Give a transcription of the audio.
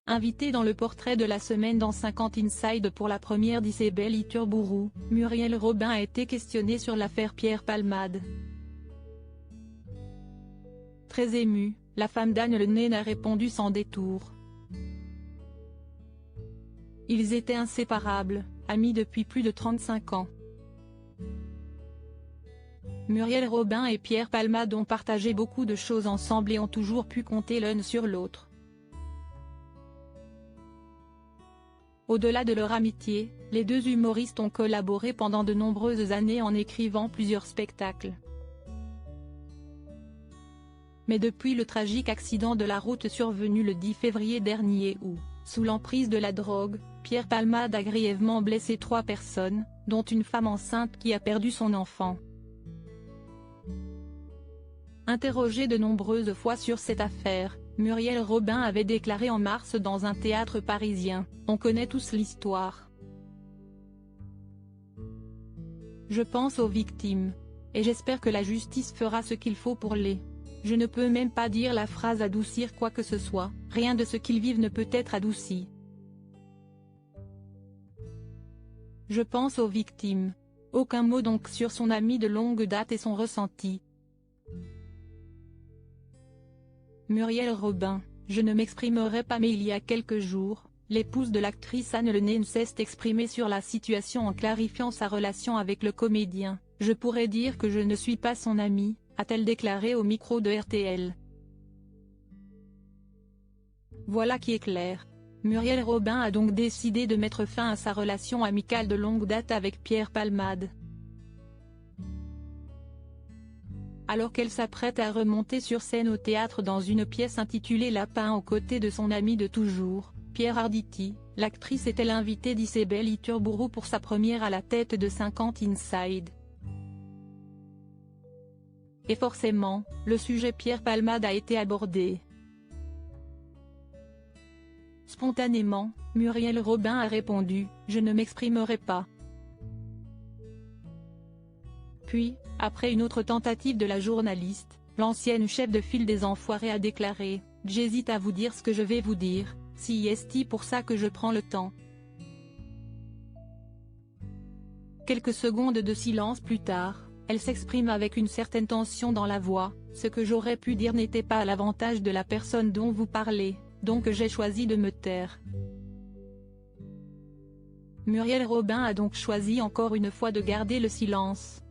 Invitée dans le portrait de la semaine dans 50 Inside pour la première d'Isabelle Iturburu, Muriel Robin a été questionnée sur l'affaire Pierre Palmade. Très émue, la femme d'Anne Le Naine a répondu sans détour. Ils étaient inséparables, amis depuis plus de 35 ans. Muriel Robin et Pierre Palmade ont partagé beaucoup de choses ensemble et ont toujours pu compter l'un sur l'autre. Au-delà de leur amitié, les deux humoristes ont collaboré pendant de nombreuses années en écrivant plusieurs spectacles. Mais depuis le tragique accident de la route survenu le 10 février dernier où, sous l'emprise de la drogue, Pierre Palmade a grièvement blessé 3 personnes, dont une femme enceinte qui a perdu son enfant. Interrogée de nombreuses fois sur cette affaire, Muriel Robin avait déclaré en mars dans un théâtre parisien: « On connaît tous l'histoire. Je pense aux victimes. Et j'espère que la justice fera ce qu'il faut pour les... » Je ne peux même pas dire la phrase adoucir quoi que ce soit, rien de ce qu'ils vivent ne peut être adouci. Je pense aux victimes. Aucun mot donc sur son ami de longue date et son ressenti. Muriel Robin: je ne m'exprimerai pas, mais il y a quelques jours, l'épouse de l'actrice Anne Le Naine s'est exprimée sur la situation en clarifiant sa relation avec le comédien. « Je pourrais dire que je ne suis pas son amie », a-t-elle déclaré au micro de RTL. Voilà qui est clair. Muriel Robin a donc décidé de mettre fin à sa relation amicale de longue date avec Pierre Palmade. Alors qu'elle s'apprête à remonter sur scène au théâtre dans une pièce intitulée Lapin aux côtés de son ami de toujours, Pierre Arditi, l'actrice était l'invitée d'Isabelle Iturburu pour sa première à la tête de 50 Inside. Et forcément, le sujet Pierre Palmade a été abordé. Spontanément, Muriel Robin a répondu: « Je ne m'exprimerai pas ». Puis, après une autre tentative de la journaliste, l'ancienne chef de file des Enfoirés a déclaré: « J'hésite à vous dire ce que je vais vous dire, si est pour ça que je prends le temps ». Quelques secondes de silence plus tard, elle s'exprime avec une certaine tension dans la voix: « Ce que j'aurais pu dire n'était pas à l'avantage de la personne dont vous parlez, donc j'ai choisi de me taire ». Muriel Robin a donc choisi encore une fois de garder le silence.